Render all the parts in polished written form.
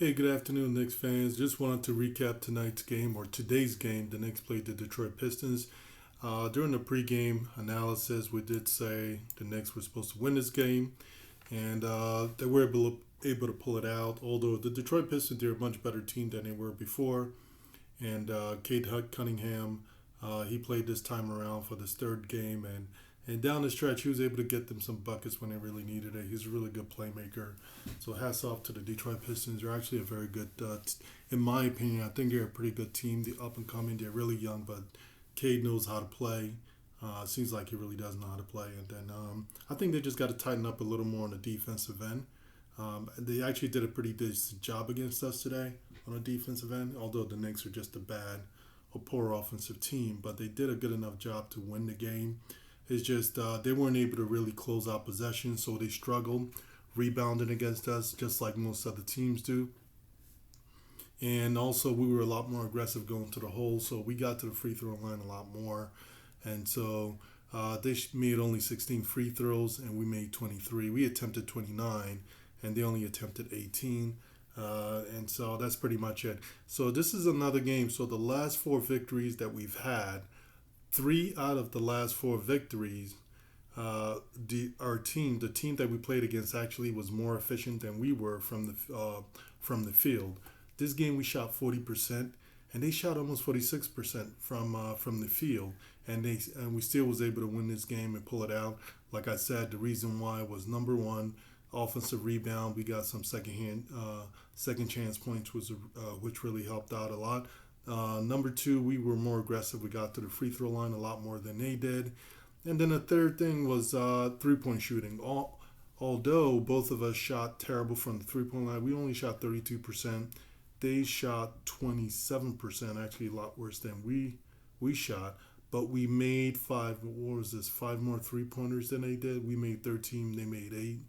Hey, good afternoon, Knicks fans. Just wanted to recap tonight's game or today's game. The Knicks played the Detroit Pistons. During the pregame analysis, we did say the Knicks were supposed to win this game, and they were able to pull it out. Although the Detroit Pistons are a much better team than they were before, and Cade Cunningham, he played this time around for this third game, and down the stretch, he was able to get them some buckets when they really needed it. He's a really good playmaker. So hats off to the Detroit Pistons. They're actually a very good, in my opinion, I think they're a pretty good team. They're up and coming. They're really young, but Cade knows how to play. Seems like he really does know how to play. And then I think they just got to tighten up a little more on the defensive end. They actually did a pretty decent job against us today on the defensive end, although the Knicks are just a bad or poor offensive team. But they did a good enough job to win the game. It's just they weren't able to really close out possession, so they struggled rebounding against us, just like most other teams do. And also, we were a lot more aggressive going to the hole, so we got to the free throw line a lot more. And so they made only 16 free throws, and we made 23. We attempted 29, and they only attempted 18. And so that's pretty much it. So this is another game. So the last four victories that we've had, three out of the last four victories, the team that we played against, actually was more efficient than we were from the field. This game we shot 40%, and they shot almost 46% from the field, and we still was able to win this game and pull it out. Like I said, the reason why was number one, offensive rebound. We got some second chance points, which really helped out a lot. Number two, we were more aggressive. We got to the free throw line a lot more than they did. And then the third thing was three-point shooting. Although both of us shot terrible from the three-point line, we only shot 32%. They shot 27%, actually a lot worse than we shot. But we made five more three-pointers than they did. We made 13, they made 8.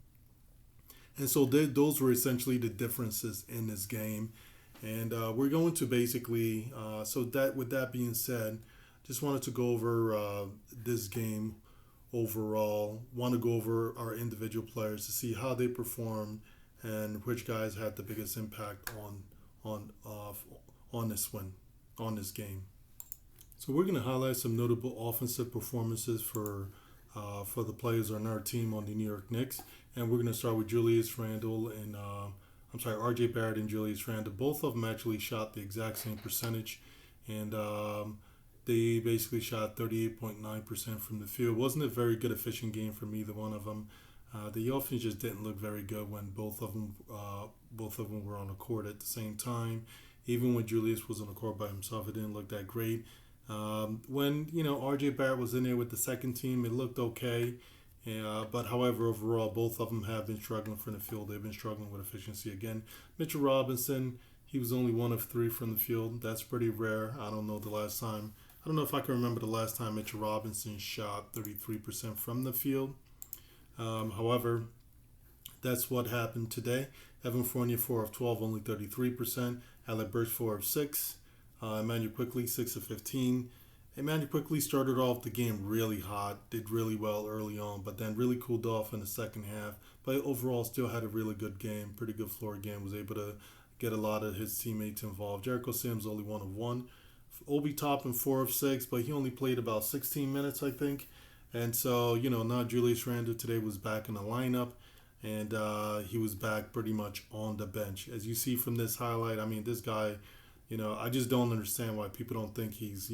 And so those were essentially the differences in this game. And we're going to basically, with that being said, just wanted to go over this game overall. Want to go over our individual players to see how they performed and which guys had the biggest impact on this game. So we're going to highlight some notable offensive performances for the players on our team on the New York Knicks, and we're going to start with Julius Randle and R.J. Barrett and Julius Randle. Both of them actually shot the exact same percentage, and they basically shot 38.9% from the field. Wasn't a very good efficient game from either one of them. The offense just didn't look very good when both of them were on the court at the same time. Even when Julius was on the court by himself, it didn't look that great. When R.J. Barrett was in there with the second team, it looked okay. But however, overall, both of them have been struggling from the field. They've been struggling with efficiency again. Mitch Robinson, he was only 1 of 3 from the field. That's pretty rare. I don't know if I can remember the last time Mitch Robinson shot 33% from the field. However, that's what happened today. Evan Fournier, 4 of 12, only 33%. Alec Burke, 4 of 6. Emmanuel Quickly, 6 of 15. Emmanuel Quickly started off the game really hot, did really well early on, but then really cooled off in the second half. But overall, still had a really good game, pretty good floor game, was able to get a lot of his teammates involved. Jericho Sims, only 1 of 1. Obi Toppin, 4 of 6, but he only played about 16 minutes, I think. And so, now Julius Randle today was back in the lineup, and he was back pretty much on the bench. As you see from this highlight, I mean, this guy, I just don't understand why people don't think he's,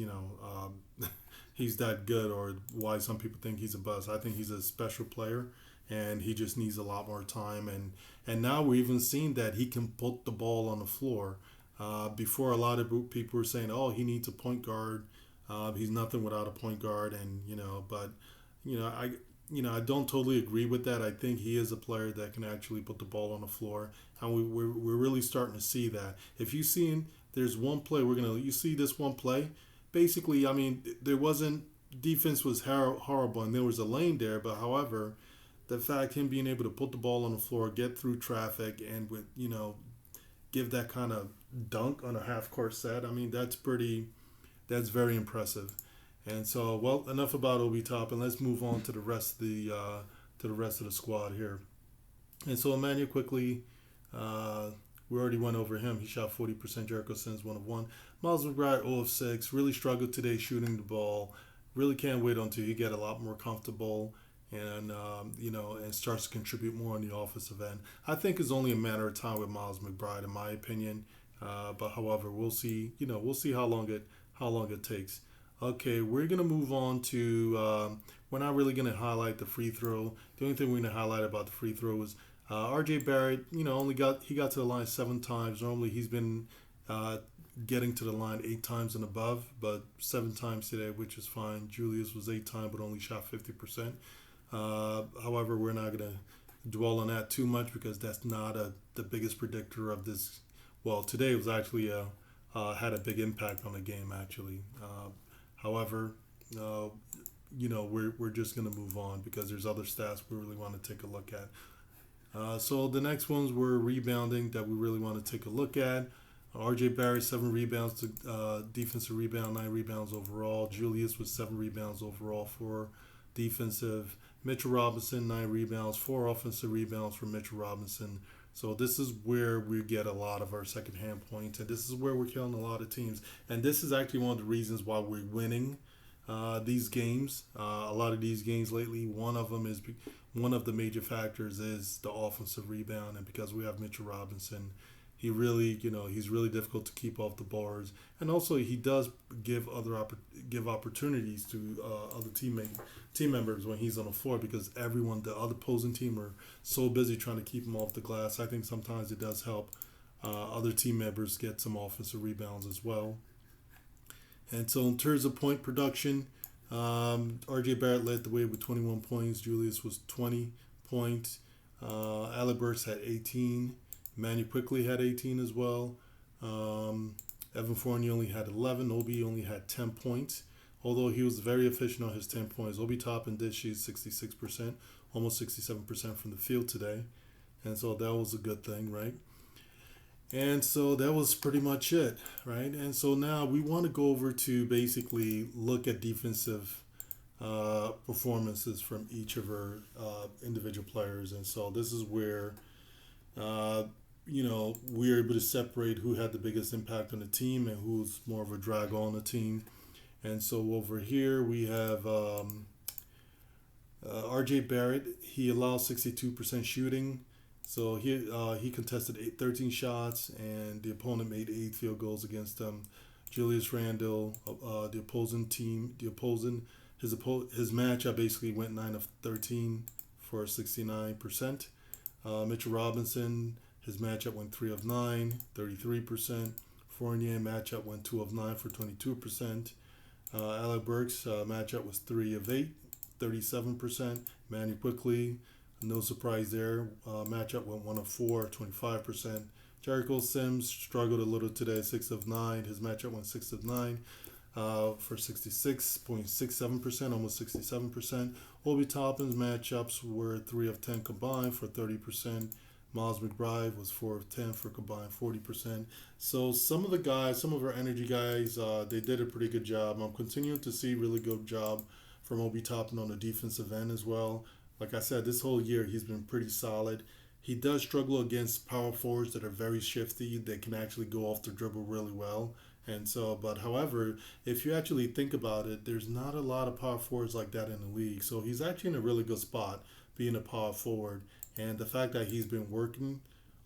he's that good, or why some people think he's a bust. I think he's a special player, and he just needs a lot more time. And now we're even seeing that he can put the ball on the floor. Before, a lot of people were saying, "Oh, he needs a point guard. He's nothing without a point guard." And I don't totally agree with that. I think he is a player that can actually put the ball on the floor, and we're really starting to see that. If you see, there's one play you see this one play. Basically, I mean, there wasn't defense was horrible, and there was a lane there. But however, the fact him being able to put the ball on the floor, get through traffic, and give that kind of dunk on a half court set. I mean, that's very impressive. And so, well, enough about Obi Toppin. Let's move on to the rest of the squad here. And so Emmanuel Quickly We already went over him. He shot 40%. Jericho Sims 1 of 1. Miles McBride 0 of 6. Really struggled today shooting the ball. Really can't wait until he get a lot more comfortable and and starts to contribute more on the offensive end. I think it's only a matter of time with Miles McBride, in my opinion. But however, we'll see. We'll see how long it takes. Okay, we're gonna move on to. We're not really gonna highlight the free throw. The only thing we're gonna highlight about the free throw is R.J. Barrett. Only got to the line 7 times. Normally he's been getting to the line 8 times and above, but 7 times today, which is fine. Julius was 8 times, but only shot 50%. However, we're not gonna dwell on that too much because that's not the biggest predictor of this. Well, today was actually had a big impact on the game actually. However, we're just going to move on because there's other stats we really want to take a look at. So the next ones were rebounding that we really want to take a look at. R.J. Barrett, 7 rebounds to defensive rebound, 9 rebounds overall. Julius with 7 rebounds overall for defensive. Mitchell Robinson, 9 rebounds, 4 offensive rebounds for Mitchell Robinson. So this is where we get a lot of our second-hand points, and this is where we're killing a lot of teams. And this is actually one of the reasons why we're winning these games. A lot of these games lately, one of the major factors is the offensive rebound, and because we have Mitchell Robinson, he's really difficult to keep off the bars, and also he does give opportunities to other team members when he's on the floor because the other opposing team are so busy trying to keep him off the glass. I think sometimes it does help other team members get some offensive rebounds as well. And so in terms of point production, R.J. Barrett led the way with 21 points. Julius was 20 points. Alec Burke had 18. Manu quickly had 18 as well. Evan Fournier only had 11. Obi only had 10 points, although he was very efficient on his 10 points. Obi Toppin did shoot 66%, almost 67% from the field today. And so that was a good thing, right? And so that was pretty much it, right? And so now we want to go over to basically look at defensive performances from each of our individual players. And so this is where we're able to separate who had the biggest impact on the team and who's more of a drag on the team. And so over here we have R.J. Barrett. He allowed 62% shooting. So he contested 13 shots, and the opponent made 8 field goals against him. Julius Randle, the opposing team, his matchup basically went 9 of 13 for 69%. Mitchell Robinson, his matchup went 3 of 9, 33%. Fournier matchup went 2 of 9 for 22%. Alec Burke's matchup was 3 of 8, 37%. Manu quickly, no surprise there. Matchup went 1 of 4, 25%. Jericho Sims struggled a little today, 6 of 9. His matchup went 6 of 9 for 66.67%, almost 67%. Obi Toppin's matchups were 3 of 10 combined for 30%. Miles McBride was 4 of 10 for combined 40%. So some of our energy guys, they did a pretty good job. I'm continuing to see really good job from Obi Toppin on the defensive end as well. Like I said, this whole year he's been pretty solid. He does struggle against power forwards that are very shifty. They can actually go off the dribble really well. And so, but however, if you actually think about it, there's not a lot of power forwards like that in the league. So he's actually in a really good spot being a power forward. And the fact that he's been working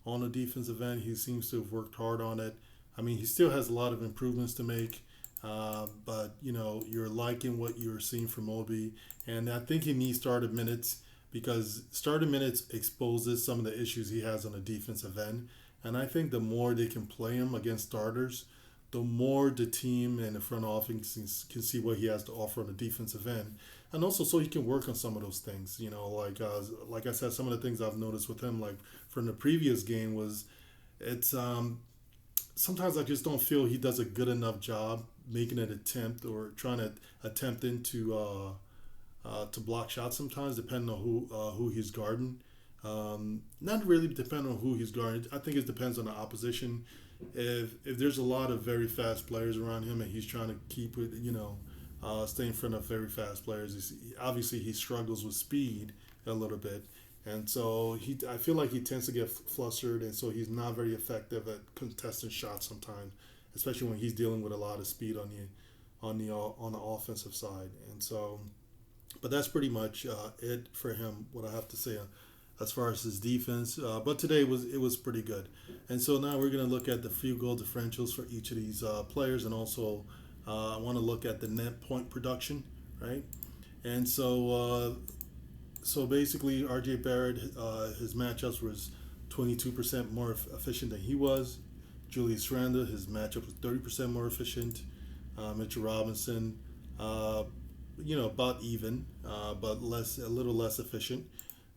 on the defensive end, he seems to have worked hard on it. I mean, he still has a lot of improvements to make. But, you're liking what you're seeing from Obi. And I think he needs started minutes because started minutes exposes some of the issues he has on the defensive end. And I think the more they can play him against starters, the more the team and the front office can see what he has to offer on the defensive end. And also so he can work on some of those things. Like I said, some of the things I've noticed with him, like from the previous game, was it's sometimes I just don't feel he does a good enough job making an attempt or trying to attempt into to block shots sometimes, depending on who he's guarding. Not really depending on who he's guarding. I think it depends on the opposition. If there's a lot of very fast players around him and he's trying to keep it, stay in front of very fast players, obviously he struggles with speed a little bit. And so I feel like he tends to get flustered, and so he's not very effective at contesting shots sometimes, especially when he's dealing with a lot of speed on the offensive side. And so, but that's pretty much it for him. What I have to say as far as his defense. But today it was pretty good. And so now we're going to look at the field goal differentials for each of these players, and also I want to look at the net point production, right? And so basically, R.J. Barrett, his matchups was 22% more efficient than he was. Julius Randle, his matchup was 30% more efficient. Mitch Robinson, about even, but a little less efficient.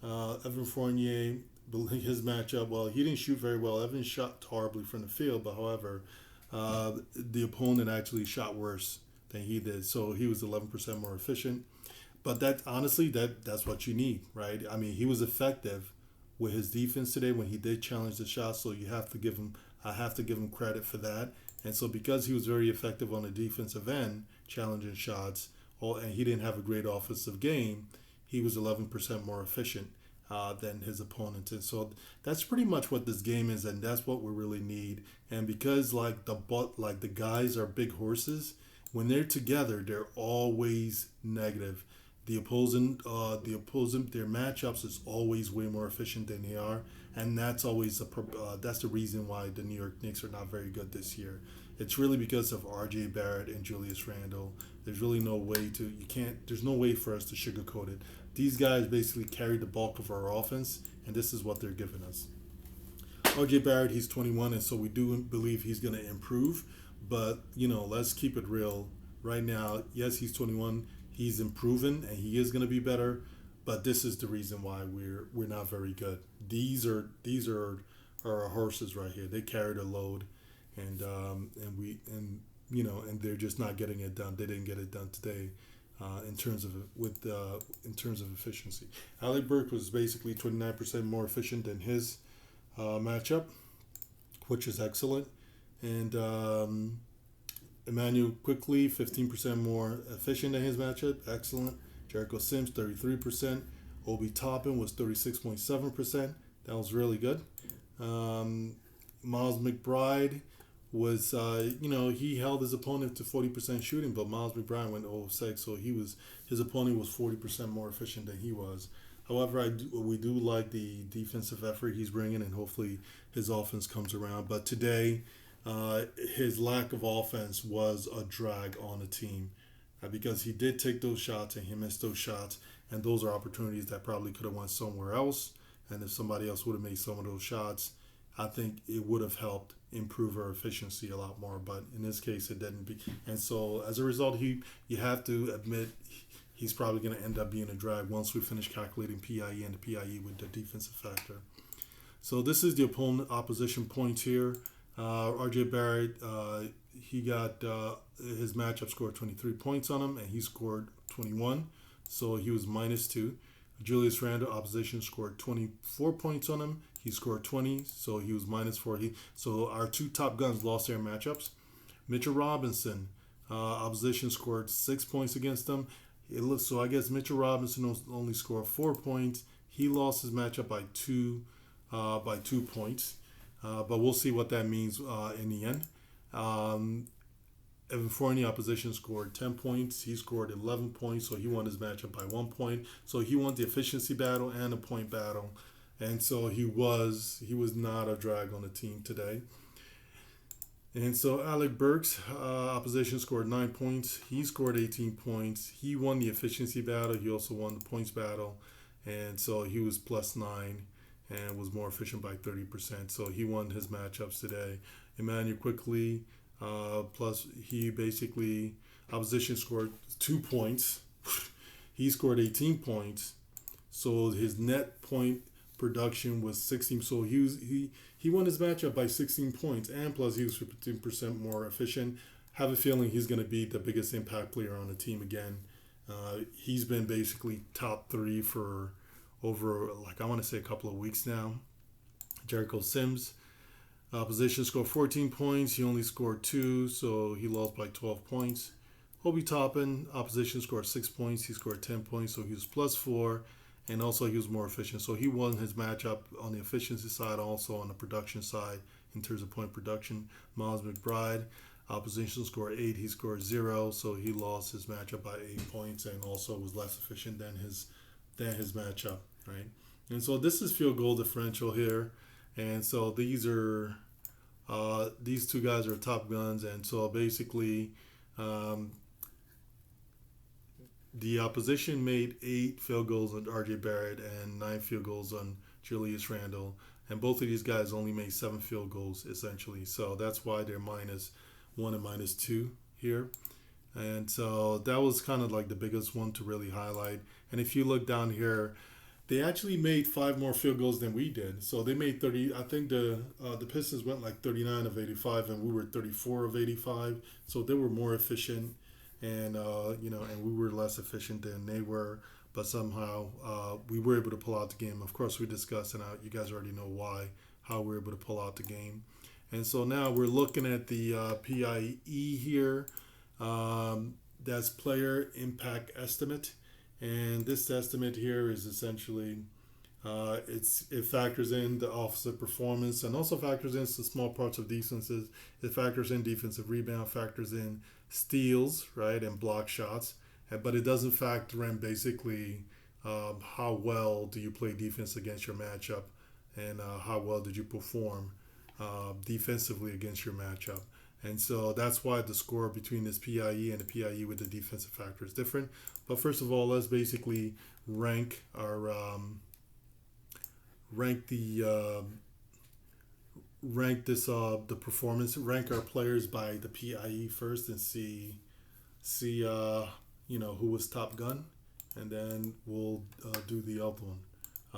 Evan Fournier, his matchup, well, he didn't shoot very well. Evan shot horribly from the field, but however, the opponent actually shot worse than he did, so he was 11% more efficient. But that's what you need, right? I mean, he was effective with his defense today when he did challenge the shot, so I have to give him credit for that. And so because he was very effective on the defensive end, challenging shots, and he didn't have a great offensive game, he was 11% more efficient than his opponent. And so that's pretty much what this game is, and that's what we really need. And because the guys are big horses, when they're together, they're always negative. The opposing, their matchups is always way more efficient than they are, and that's always that's the reason why the New York Knicks are not very good this year. It's really because of R.J. Barrett and Julius Randle. There's really no way there's no way for us to sugarcoat it. These guys basically carry the bulk of our offense, and this is what they're giving us. R.J. Barrett, he's 21, and so we do believe he's going to improve. But let's keep it real. Right now, yes, he's 21. He's improving, and he is going to be better. But this is the reason why we're not very good. These are our horses right here. They carry the load, and they're just not getting it done. They didn't get it done today. In terms of efficiency, Alec Burke was basically 29% more efficient than his matchup, which is excellent. And Emmanuel quickly, 15% more efficient than his matchup. Excellent. Jericho Sims, 33%. Obi Toppin was 36.7%. That was really good. Miles Mcbride was, he held his opponent to 40% shooting, but Miles Mcbride went 0-6, so his opponent was 40% more efficient than he was. However, we do like the defensive effort he's bringing, and hopefully his offense comes around. But today, his lack of offense was a drag on the team because he did take those shots and he missed those shots, and those are opportunities that probably could have went somewhere else. And if somebody else would have made some of those shots, I think it would have helped improve our efficiency a lot more. But in this case, it didn't. And so as a result, you have to admit he's probably going to end up being a drag once we finish calculating PIE and the PIE with the defensive factor. So this is the opposition points here. R.J. Barrett, he got his matchup scored 23 points on him, and he scored 21, so he was -2. Julius Randle, opposition, scored 24 points on him. He scored 20, so he was -4. So our two top guns lost their matchups. Mitch Robinson, opposition, scored 6 points against him. So I guess Mitch Robinson only scored 4 points. He lost his matchup by 2 points. But we'll see what that means in the end. Evan Fournier, opposition, scored 10 points. He scored 11 points, so he won his matchup by 1 point. So he won the efficiency battle and the point battle. And so he was not a drag on the team today. And so Alec Burke's opposition scored 9 points. He scored 18 points. He won the efficiency battle. He also won the points battle. And so he was +9. And was more efficient by 30%. So he won his matchups today. Emmanuel quickly, plus he basically, opposition scored 2 points. He scored 18 points. So his net point production was 16. So he won his matchup by 16 points. And plus he was 15% more efficient. Have a feeling he's going to be the biggest impact player on the team again. He's been basically top 3 for over, I want to say, a couple of weeks now. Jericho Sims, opposition scored 14 points. He only scored 2, so he lost by 12 points. Obi Toppin, opposition scored 6 points. He scored 10 points, so he was +4. and also he was more efficient. So he won his matchup on the efficiency side, also on the production side in terms of point production. Miles McBride, opposition scored 8, he scored 0, so he lost his matchup by 8 points and also was less efficient than his matchup, right? And so this is field goal differential here, and so these two guys are top guns, and so basically. The opposition made 8 field goals on R.J. Barrett and 9 field goals on Julius Randle. And both of these guys only made 7 field goals, essentially. So that's why they're -1 and -2 here. And so that was kind of like the biggest one to really highlight. And if you look down here, they actually made 5 more field goals than we did. So they made 30. I think the Pistons went like 39 of 85, and we were 34 of 85. So they were more efficient. And and we were less efficient than they were, but somehow we were able to pull out the game. Of course, we discussed, and you guys already know how we were able to pull out the game. And so now we're looking at the PIE here. That's player impact estimate, and this estimate here is essentially it factors in the offensive performance and also factors in some small parts of defenses. It factors in defensive rebound, factors in steals, right, and block shots, but it doesn't factor in basically how well do you play defense against your matchup and how well did you perform defensively against your matchup. And so that's why the score between this PIE and the PIE with the defensive factor is different. But first of all, let's basically rank our the performance, rank our players by the PIE first, and see who was top gun, and then we'll do the other one,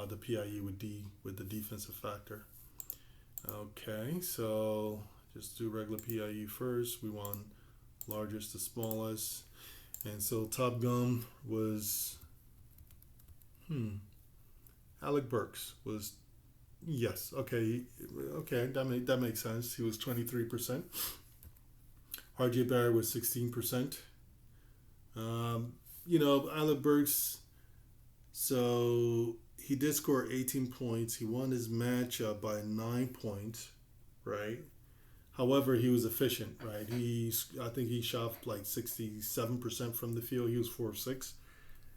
the PIE with the defensive factor. Okay, so just do regular PIE first. We want largest to smallest, and so top gun was Alec Burks was. Yes. Okay. That makes sense. He was 23%. R.J. Barrett was 16%. Alec Burks. So he did score 18 points. He won his matchup by 9 points, right? However, he was efficient, right? I think he shot like 67% from the field. He was 4 of 6.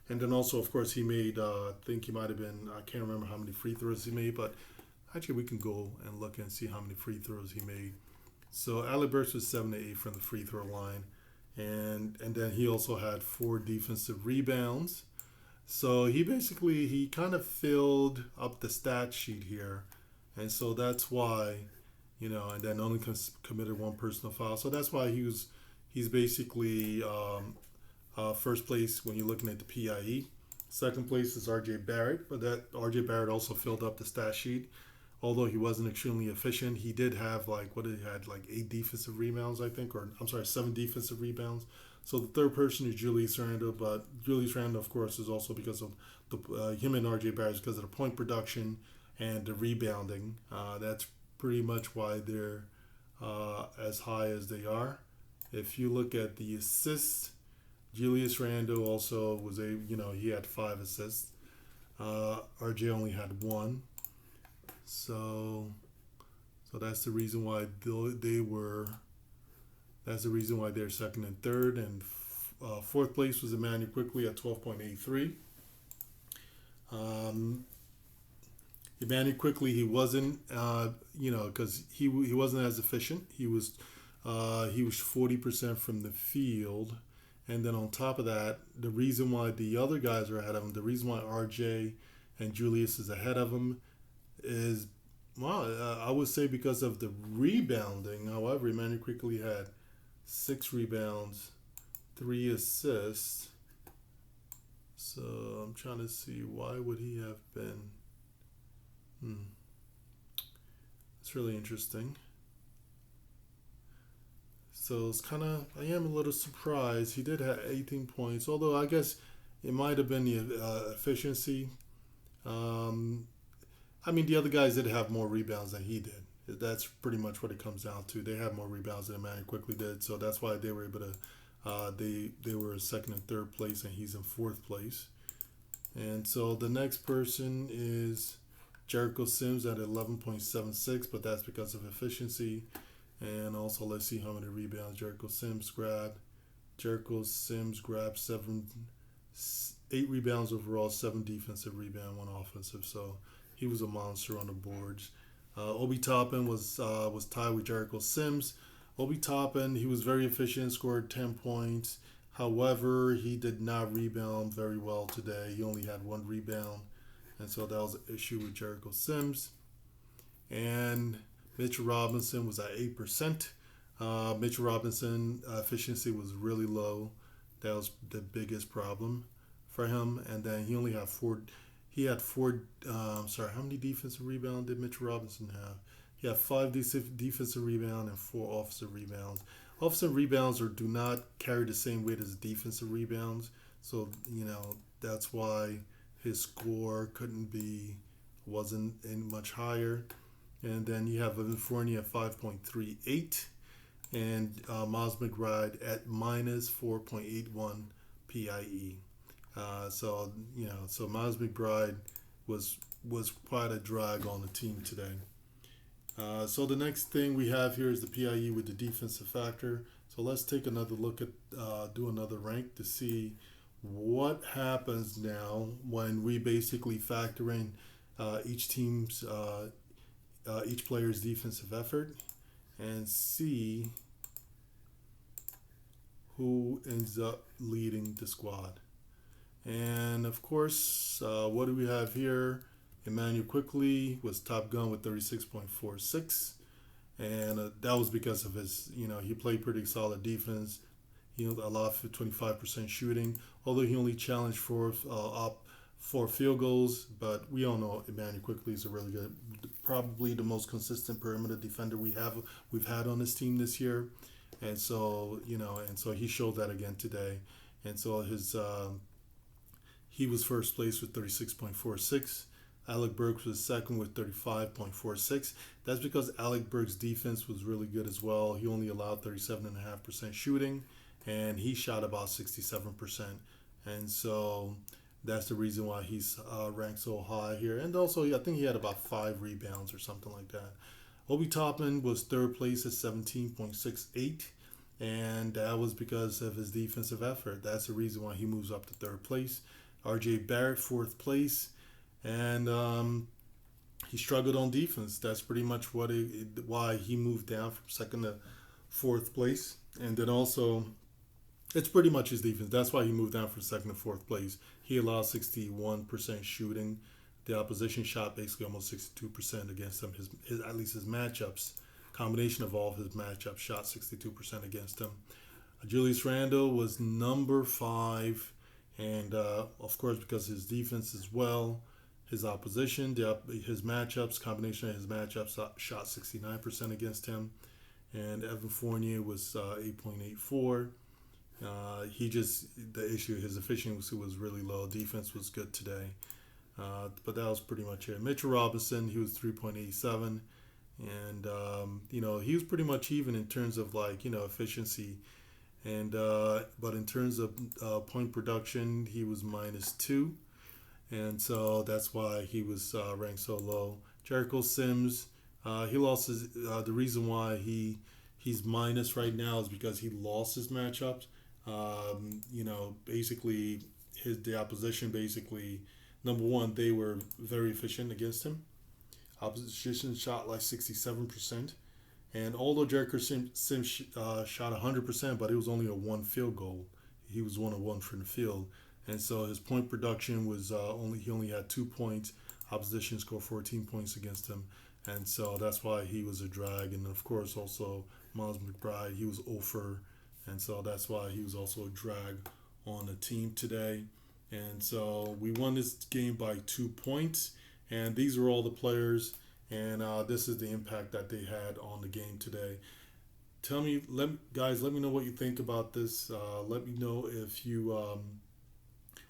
And then also, of course, he made, I think he might have been, I can't remember how many free throws he made, but actually we can go and look and see how many free throws he made. So Alec Burks was 7 to 8 from the free throw line. And then he also had 4 defensive rebounds. So he kind of filled up the stat sheet here. And so that's why, and then only committed 1 personal foul. So that's why he's basically first place when you're looking at the PIE. Second place is R.J. Barrett, but that R.J. Barrett also filled up the stat sheet. Although he wasn't extremely efficient, he did have 8 defensive rebounds, I think, 7 defensive rebounds. So the third person is Julius Randle, but Julius Randle, of course, is also because of him and R.J. Barrett, because of the point production and the rebounding. That's pretty much why they're as high as they are. If you look at the assists, Julius Randle also was he had 5 assists. RJ only had 1. So that's the reason why they're second and third, and fourth place was Emmanuel Quickly at 12.83. Emmanuel Quickly, he wasn't because he wasn't as efficient. He was 40% from the field. And then on top of that, the reason why the other guys are ahead of him, the reason why RJ and Julius is ahead of him is, I would say because of the rebounding. However, Emmanuel Quickly had 6 rebounds, 3 assists. So I'm trying to see, why would he have been? It's really interesting. So it's I am a little surprised. He did have 18 points, although I guess it might have been the efficiency. The other guys did have more rebounds than he did. That's pretty much what it comes down to. They had more rebounds than Emmanuel Quickly did, so that's why they were able to. They were second and third place, and he's in fourth place. And so the next person is Jericho Sims at 11.76, but that's because of efficiency. And also, let's see how many rebounds Jericho Sims grabbed. Jericho Sims grabbed 8 rebounds overall, 7 defensive rebound, 1 offensive. So he was a monster on the boards. Obi Toppin was tied with Jericho Sims. Obi Toppin, he was very efficient, scored 10 points. However, he did not rebound very well today. He only had 1 rebound. And so that was an issue with Jericho Sims. And Mitch Robinson was at 8%. Mitch Robinson efficiency was really low. That was the biggest problem for him. And then he only had 4. He had 4. How many defensive rebounds did Mitch Robinson have? He had 5 defensive rebounds and 4 offensive rebounds. Offensive rebounds do not carry the same weight as defensive rebounds. So that's why his score wasn't any much higher. And then you have Fournier at 5.38 and Mcbride at minus 4.81 PIE. So Mcbride was quite a drag on the team today. So the next thing we have here is the PIE with the defensive factor. So let's take another look at do another rank to see what happens now when we basically factor in each player's defensive effort and see who ends up leading the squad. And of course, what do we have here? Emmanuel Quickly was top gun with 36.46, and that was because of his, he played pretty solid defense. He allowed for 25% shooting, although he only challenged for 4 field goals. But we all know Emmanuel Quickly is a really good, probably the most consistent perimeter defender we've had on this team this year, and so he showed that again today. And so he was first place with 36.46. Alec Burke was second with 35.46. That's because Alec Burke's defense was really good as well. He only allowed 37.5% shooting, and he shot about 67%. And so that's the reason why he's ranked so high here. And also, I think he had about 5 rebounds or something like that. Obi Toppin was third place at 17.68, and that was because of his defensive effort. That's the reason why he moves up to third place. RJ Barrett, fourth place. And he struggled on defense. That's pretty much why he moved down from second to fourth place. And then also, it's pretty much his defense. That's why he moved down from second to fourth place. He allowed 61% shooting. The opposition shot basically almost 62% against him. At least his matchups, combination of all of his matchups, shot 62% against him. Julius Randle was number 5, and of course because his defense as well. His opposition, his matchups, combination of his matchups shot 69% against him. And Evan Fournier was 8.84. The issue, his efficiency was really low. Defense was good today. But that was pretty much it. Mitch Robinson, he was 3.87. And, he was pretty much even in terms of efficiency. And but in terms of point production, he was -2. And so that's why he was ranked so low. Jericho Sims, he lost his. The reason why he's minus right now is because he lost his matchups. Basically the opposition number one, they were very efficient against him. Opposition shot like 67%, and although Jericho Sims shot 100%, but it was only a 1 field goal. He was 1 of 1 from the field. And so his point production was he only had 2 points. Opposition scored 14 points against him. And so that's why he was a drag. And of course also Mcbride, he was 0 and so that's why he was also a drag on the team today. And so we won this game by 2 points. And these are all the players. And this is the impact that they had on the game today. Let me know what you think about this. Let me know if you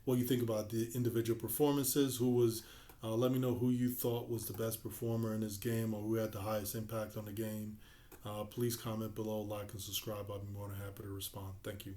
what you think about the individual performances. Let me know who you thought was the best performer in this game or who had the highest impact on the game. Please comment below, like, and subscribe. I'll be more than happy to respond. Thank you.